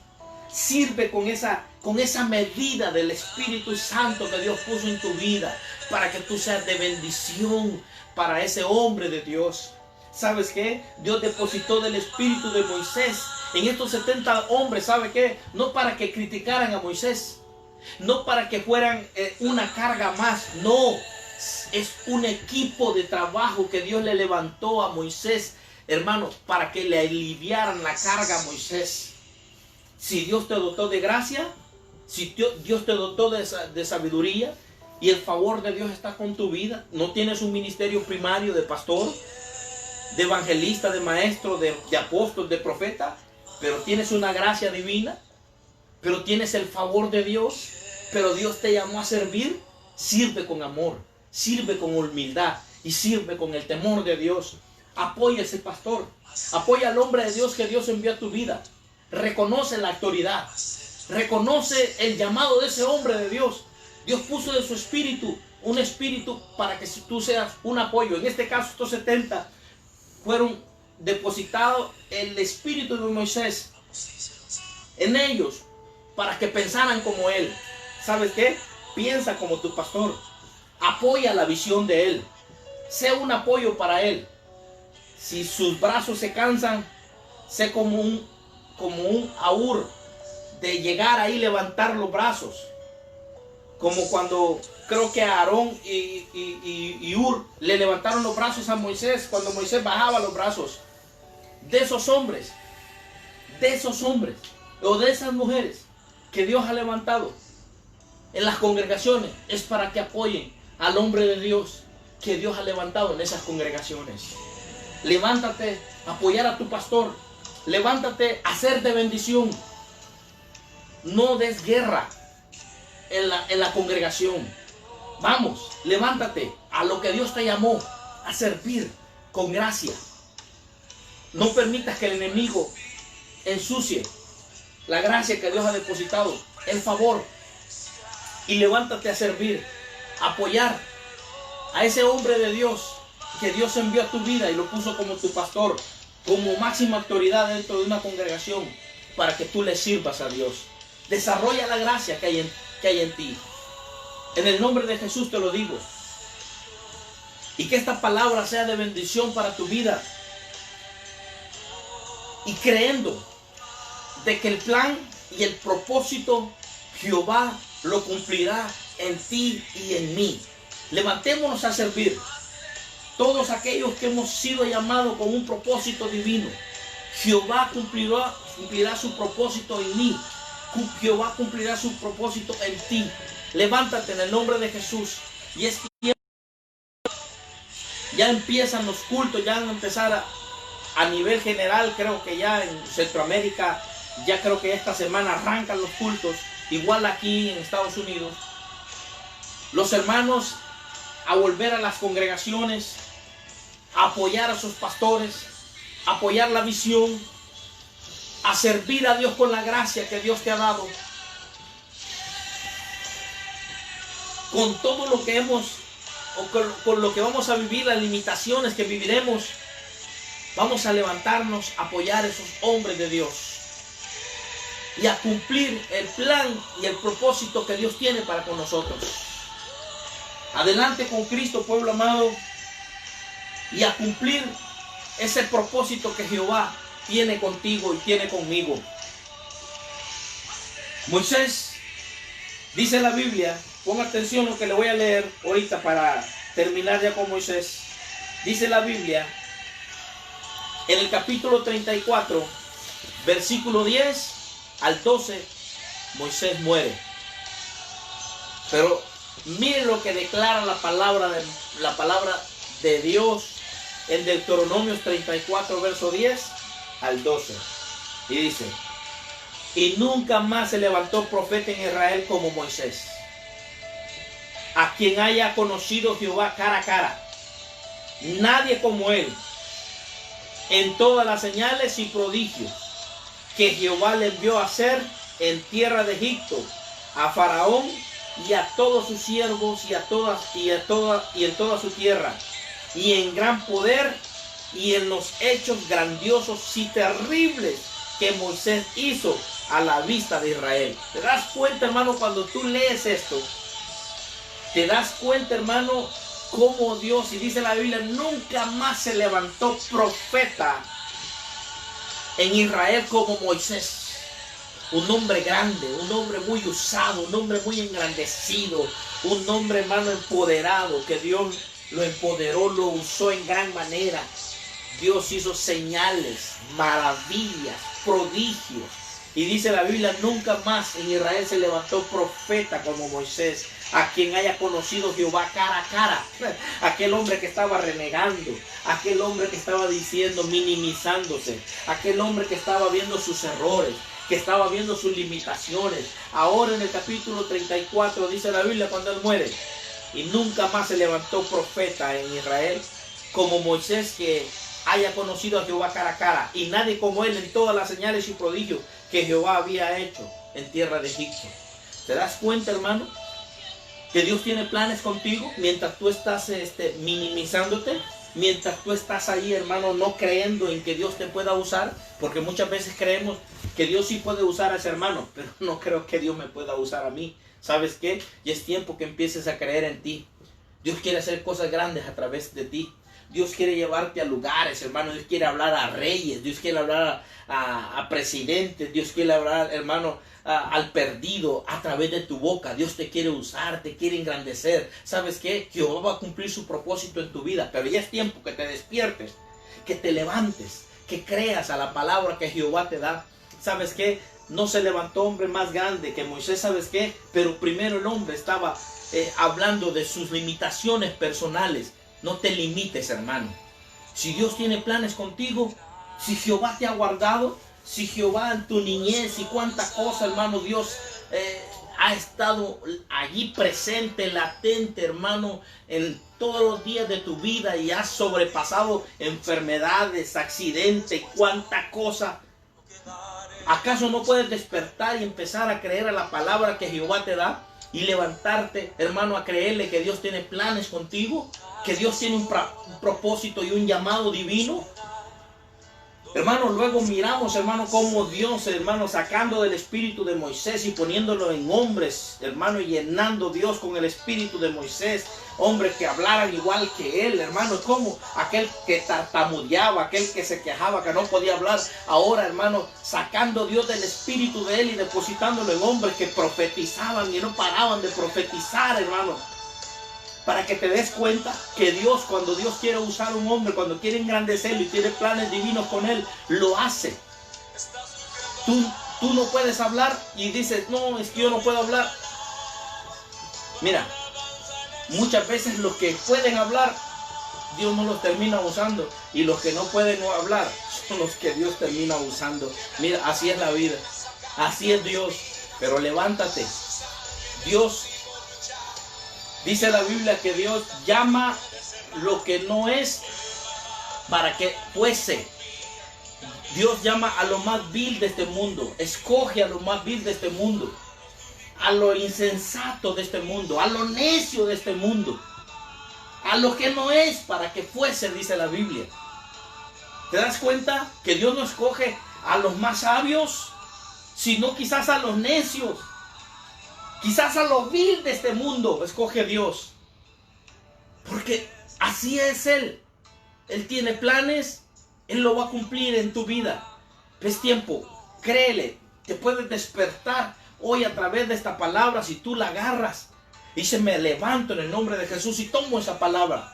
Speaker 1: Sirve con esa medida del Espíritu Santo que Dios puso en tu vida, para que tú seas de bendición para ese hombre de Dios. ¿Sabes qué? Dios depositó del Espíritu de Moisés en estos 70 hombres. ¿Sabe qué? No para que criticaran a Moisés, no para que fueran una carga más. No, es un equipo de trabajo que Dios le levantó a Moisés, hermano, para que le aliviaran la carga a Moisés. Si Dios te dotó de gracia, si Dios te dotó de sabiduría y el favor de Dios está con tu vida, no tienes un ministerio primario de pastor, de evangelista, de maestro, de apóstol, de profeta, pero tienes una gracia divina, pero tienes el favor de Dios, pero Dios te llamó a servir. Sirve con amor, sirve con humildad y sirve con el temor de Dios. Apoya a ese pastor, apoya al hombre de Dios que Dios envió a tu vida. Reconoce la autoridad, reconoce el llamado de ese hombre de Dios. Dios puso de su espíritu, un espíritu para que tú seas un apoyo. En este caso, estos 70 fueron depositados el espíritu de Moisés en ellos para que pensaran como él. ¿Sabes qué? Piensa como tu pastor, apoya la visión de él, sé un apoyo para él. Si sus brazos se cansan, sé como un Ahur, de llegar ahí, levantar los brazos, como cuando creo que Aarón y Hur le levantaron los brazos a Moisés cuando Moisés bajaba los brazos. De esos hombres o de esas mujeres que Dios ha levantado en las congregaciones, es para que apoyen al hombre de Dios que Dios ha levantado en esas congregaciones. Levántate a apoyar a tu pastor, levántate a ser de bendición. No des guerra en la congregación. Vamos, levántate a lo que Dios te llamó, a servir con gracia. No permitas que el enemigo ensucie la gracia que Dios ha depositado, el favor. Y levántate a servir, a apoyar a ese hombre de Dios que Dios envió a tu vida y lo puso como tu pastor, como máxima autoridad dentro de una congregación, para que tú le sirvas a Dios. Desarrolla la gracia que hay en ti. En el nombre de Jesús te lo digo. Y que esta palabra sea de bendición para tu vida. Y creyendo de que el plan y el propósito Jehová lo cumplirá en ti y en mí. Levantémonos a servir. Todos aquellos que hemos sido llamados con un propósito divino. Jehová cumplirá su propósito en mí. Jehová cumplirá su propósito en ti. Levántate en el nombre de Jesús. Y es que ya empiezan los cultos, ya van a empezar a nivel general. Creo que ya en Centroamérica, ya creo que esta semana arrancan los cultos. Igual aquí en Estados Unidos. Los hermanos a volver a las congregaciones, a apoyar a sus pastores, a apoyar la visión, a servir a Dios con la gracia que Dios te ha dado. Con todo lo que hemos, o con lo que vamos a vivir, las limitaciones que viviremos, vamos a levantarnos, a apoyar a esos hombres de Dios y a cumplir el plan y el propósito que Dios tiene para con nosotros. Adelante con Cristo, pueblo amado, y a cumplir ese propósito que Jehová tiene contigo y tiene conmigo. Moisés, dice la Biblia, pon atención a lo que le voy a leer ahorita para terminar ya con Moisés. Dice la Biblia, en el capítulo 34, versículo 10 al 12, Moisés muere. Pero miren lo que declara la palabra de Dios en Deuteronomios 34, verso 10 al 12. Y dice, y nunca más se levantó profeta en Israel como Moisés, a quien haya conocido Jehová cara a cara. Nadie como él, en todas las señales y prodigios que Jehová le envió a hacer en tierra de Egipto, a Faraón y a todos sus siervos y en toda su tierra, y en gran poder y en los hechos grandiosos y terribles que Moisés hizo a la vista de Israel. ¿Te das cuenta, hermano, cuando tú lees esto? ¿Te das cuenta, hermano, cómo Dios, y dice la Biblia, nunca más se levantó profeta en Israel como Moisés? Un hombre grande, un hombre muy usado, un hombre muy engrandecido, un hombre, hermano, empoderado, que Dios lo empoderó, lo usó en gran manera. Dios hizo señales, maravillas, prodigios. Y dice la Biblia, nunca más en Israel se levantó profeta como Moisés, a quien haya conocido Jehová cara a cara. Aquel hombre que estaba renegando, aquel hombre que estaba diciendo, minimizándose, aquel hombre que estaba viendo sus errores, que estaba viendo sus limitaciones. Ahora en el capítulo 34 dice la Biblia cuando él muere, y nunca más se levantó profeta en Israel como Moisés, que haya conocido a Jehová cara a cara, y nadie como él en todas las señales y prodigios que Jehová había hecho en tierra de Egipto. ¿Te das cuenta, hermano, que Dios tiene planes contigo mientras tú estás minimizándote? Mientras tú estás ahí, hermano, no creyendo en que Dios te pueda usar, porque muchas veces creemos que Dios sí puede usar a ese hermano, pero no creo que Dios me pueda usar a mí. ¿Sabes qué? Y es tiempo que empieces a creer en ti. Dios quiere hacer cosas grandes a través de ti. Dios quiere llevarte a lugares, hermano. Dios quiere hablar a reyes. Dios quiere hablar a presidentes. Dios quiere hablar, hermano, al perdido a través de tu boca. Dios te quiere usar, te quiere engrandecer. ¿Sabes qué? Jehová va a cumplir su propósito en tu vida. Pero ya es tiempo que te despiertes, que te levantes, que creas a la palabra que Jehová te da. ¿Sabes qué? No se levantó hombre más grande que Moisés, ¿sabes qué? Pero primero el hombre estaba hablando de sus limitaciones personales. No te limites, hermano. Si Dios tiene planes contigo, si Jehová te ha guardado, si Jehová en tu niñez y cuánta cosa, hermano, Dios ha estado allí presente, latente, hermano, en todos los días de tu vida, y has sobrepasado enfermedades, accidentes, cuánta cosa. ¿Acaso no puedes despertar y empezar a creer a la palabra que Jehová te da? Y levantarte, hermano, a creerle que Dios tiene planes contigo, que Dios tiene un propósito y un llamado divino. Hermano, luego miramos, hermano, cómo Dios, hermano, sacando del espíritu de Moisés y poniéndolo en hombres, hermano, y llenando Dios con el espíritu de Moisés, hombres que hablaran igual que él, hermano, como aquel que tartamudeaba, aquel que se quejaba, que no podía hablar. Ahora, hermano, sacando Dios del espíritu de él y depositándolo en hombres que profetizaban y no paraban de profetizar, hermano. Para que te des cuenta que Dios, cuando Dios quiere usar a un hombre, cuando quiere engrandecerlo y tiene planes divinos con él, lo hace. Tú no puedes hablar y dices, no, es que yo no puedo hablar. Mira, muchas veces los que pueden hablar, Dios no los termina usando. Y los que no pueden hablar son los que Dios termina usando. Mira, así es la vida. Así es Dios. Pero levántate. Dios, dice la Biblia que Dios llama lo que no es para que fuese. Dios llama a lo más vil de este mundo, escoge a lo más vil de este mundo, a lo insensato de este mundo, a lo necio de este mundo, a lo que no es para que fuese, dice la Biblia. ¿Te das cuenta que Dios no escoge a los más sabios, sino quizás a los necios? Quizás a lo vil de este mundo escoge Dios. Porque así es Él. Él tiene planes, Él lo va a cumplir en tu vida. Es tiempo, créele, te puedes despertar hoy a través de esta palabra si tú la agarras. Y se me levanto en el nombre de Jesús y tomo esa palabra.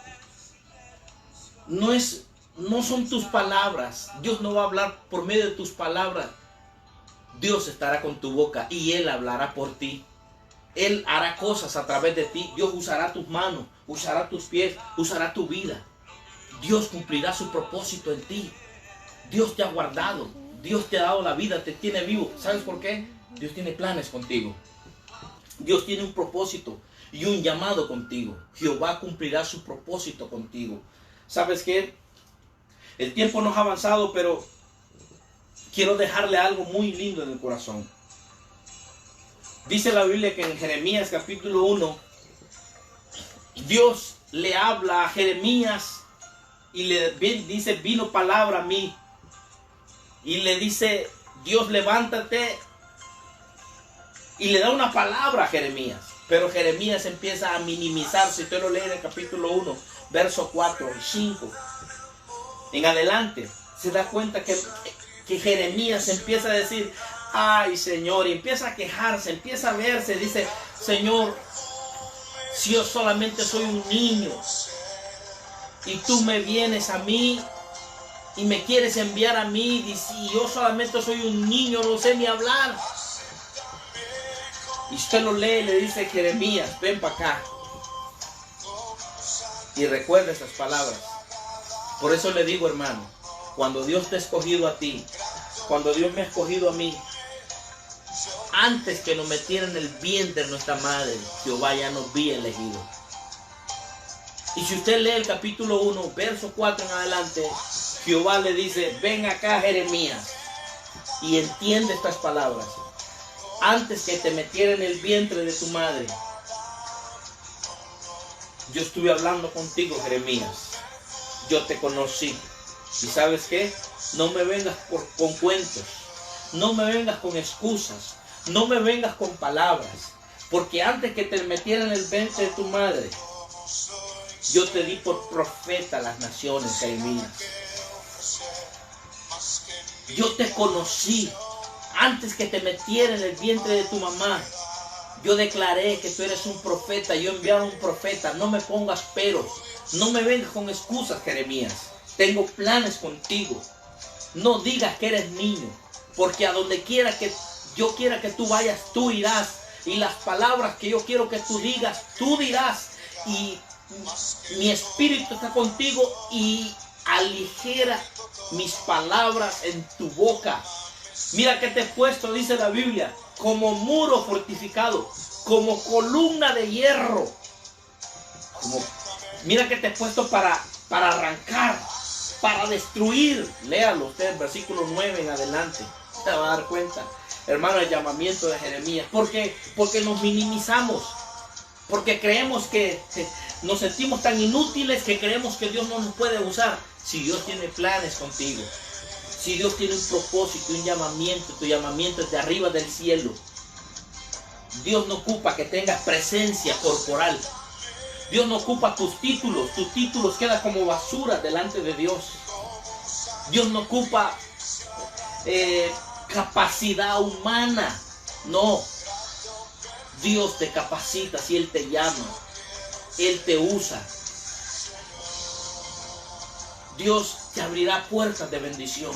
Speaker 1: No son tus palabras. Dios no va a hablar por medio de tus palabras. Dios estará con tu boca y Él hablará por ti. Él hará cosas a través de ti. Dios usará tus manos, usará tus pies, usará tu vida. Dios cumplirá su propósito en ti. Dios te ha guardado. Dios te ha dado la vida, te tiene vivo. ¿Sabes por qué? Dios tiene planes contigo. Dios tiene un propósito y un llamado contigo. Jehová cumplirá su propósito contigo. ¿Sabes qué? El tiempo nos ha avanzado, pero quiero dejarle algo muy lindo en el corazón. Dice la Biblia que en Jeremías capítulo 1, Dios le habla a Jeremías y le dice, vino palabra a mí. Y le dice, Dios, levántate. Y le da una palabra a Jeremías. Pero Jeremías empieza a minimizarse. Usted lo lee en el capítulo 1, verso 4 y 5. En adelante se da cuenta que Jeremías empieza a decir, ay Señor, y empieza a quejarse, empieza a verse, dice, Señor, si yo solamente soy un niño y tú me vienes a mí y me quieres enviar a mí, y si yo solamente soy un niño, no sé ni hablar. Y usted lo lee y le dice, Jeremías, ven para acá y recuerda estas palabras. Por eso le digo, hermano, cuando Dios te ha escogido a ti, cuando Dios me ha escogido a mí, antes que nos metiera en el vientre de nuestra madre, Jehová ya nos había elegido. Y si usted lee el capítulo 1, verso 4 en adelante, Jehová le dice, ven acá Jeremías, y entiende estas palabras. Antes que te metiera en el vientre de tu madre, yo estuve hablando contigo, Jeremías. Yo te conocí. ¿Y sabes qué? No me vengas con cuentos. No me vengas con excusas. No me vengas con palabras. Porque antes que te metiera en el vientre de tu madre, yo te di por profeta a las naciones, Jeremías. Yo te conocí. Antes que te metiera en el vientre de tu mamá, yo declaré que tú eres un profeta. Yo enviaba un profeta. No me pongas peros. No me vengas con excusas, Jeremías. Tengo planes contigo. No digas que eres niño, porque a donde quiera que yo quiera que tú vayas, tú irás. Y las palabras que yo quiero que tú digas, tú dirás. Y mi espíritu está contigo y aligera mis palabras en tu boca. Mira que te he puesto, dice la Biblia, como muro fortificado, como columna de hierro. Mira que te he puesto para arrancar, para destruir. Léalo usted, el versículo 9 en adelante. Te va a dar cuenta, hermano, el llamamiento de Jeremías. ¿Por qué? Porque nos minimizamos. Porque creemos que nos sentimos tan inútiles que creemos que Dios no nos puede usar. Si Dios tiene planes contigo, si Dios tiene un propósito, un llamamiento, tu llamamiento es de arriba del cielo. Dios no ocupa que tengas presencia corporal. Dios no ocupa tus títulos quedan como basura delante de Dios. Dios no ocupa capacidad humana, no. Dios te capacita si Él te llama, Él te usa. Dios te abrirá puertas de bendición,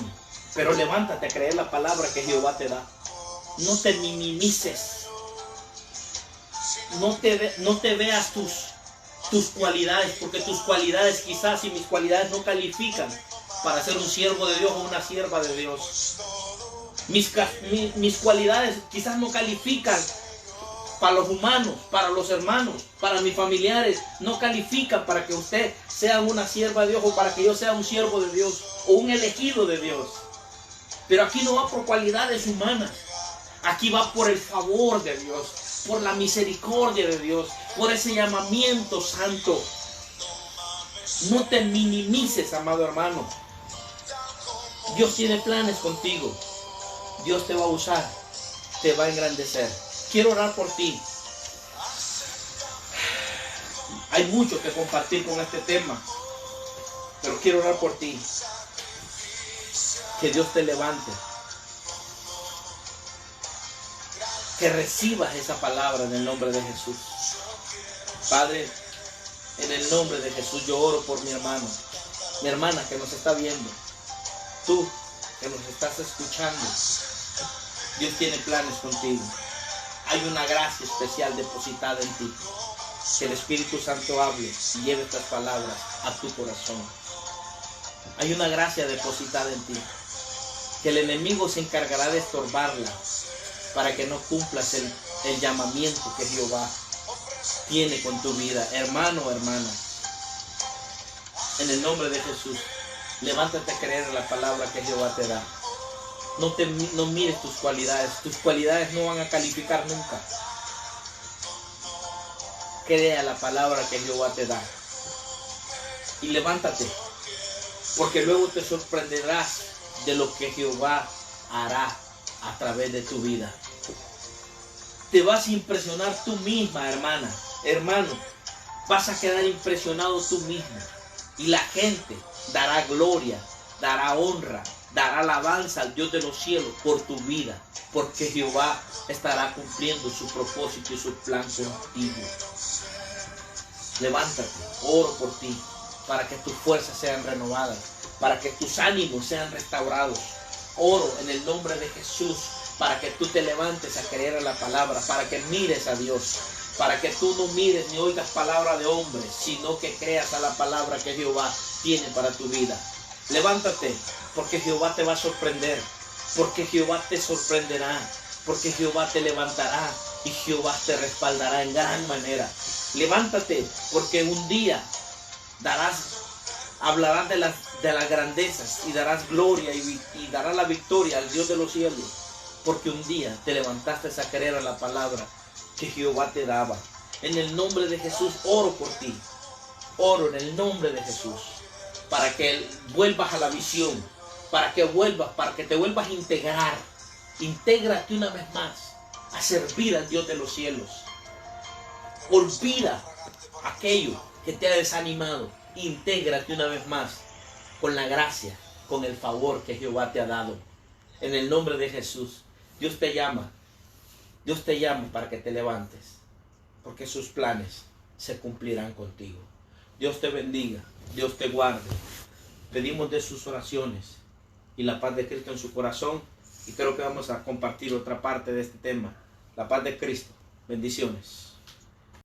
Speaker 1: pero levántate a creer la palabra que Jehová te da. No te minimices, no te veas tus cualidades, porque tus cualidades quizás, y mis cualidades no califican para ser un siervo de Dios o una sierva de Dios. Mis cualidades quizás no califican para los humanos, para los hermanos, para mis familiares, no califica para que usted sea una sierva de Dios o para que yo sea un siervo de Dios o un elegido de Dios. Pero aquí no va por cualidades humanas. Aquí va por el favor de Dios, por la misericordia de Dios, por ese llamamiento santo. No te minimices, amado hermano. Dios tiene planes contigo. Dios te va a usar, te va a engrandecer. Quiero orar por ti. Hay mucho que compartir con este tema, pero quiero orar por ti. Que Dios te levante. Que recibas esa palabra en el nombre de Jesús. Padre, en el nombre de Jesús yo oro por mi hermano, mi hermana que nos está viendo. Tú que nos estás escuchando. Dios tiene planes contigo. Hay una gracia especial depositada en ti. Que el Espíritu Santo hable y lleve estas palabras a tu corazón. Hay una gracia depositada en ti. Que el enemigo se encargará de estorbarla para que no cumplas el llamamiento que Jehová tiene con tu vida. Hermano o hermana, en el nombre de Jesús, levántate a creer en la palabra que Jehová te da. No mires tus cualidades no van a calificar nunca. Crea la palabra que Jehová te da. Y levántate, porque luego te sorprenderás de lo que Jehová hará a través de tu vida. Te vas a impresionar tú misma, hermana, hermano. Vas a quedar impresionado tú mismo. Y la gente dará gloria, dará honra, dará alabanza al Dios de los cielos por tu vida, porque Jehová estará cumpliendo su propósito y su plan contigo. Levántate, oro por ti, para que tus fuerzas sean renovadas, para que tus ánimos sean restaurados. Oro en el nombre de Jesús, para que tú te levantes a creer a la palabra, para que mires a Dios, para que tú no mires ni oigas palabra de hombres, sino que creas a la palabra que Jehová tiene para tu vida. Levántate, porque Jehová te va a sorprender, porque Jehová te sorprenderá, porque Jehová te levantará y Jehová te respaldará en gran manera. Levántate, porque un día hablarás de las grandezas y darás gloria y darás la victoria al Dios de los cielos, porque un día te levantaste a creer a la palabra que Jehová te daba. En el nombre de Jesús oro por ti, oro en el nombre de Jesús, para que vuelvas a la visión, para que te vuelvas a integrar. Intégrate una vez más a servir al Dios de los cielos. Olvida aquello que te ha desanimado. Intégrate una vez más con la gracia, con el favor que Jehová te ha dado. En el nombre de Jesús, Dios te llama para que te levantes, porque sus planes se cumplirán contigo. Dios te bendiga, Dios te guarde. Pedimos de sus oraciones y la paz de Cristo en su corazón. Y creo que vamos a compartir otra parte de este tema. La paz de Cristo. Bendiciones.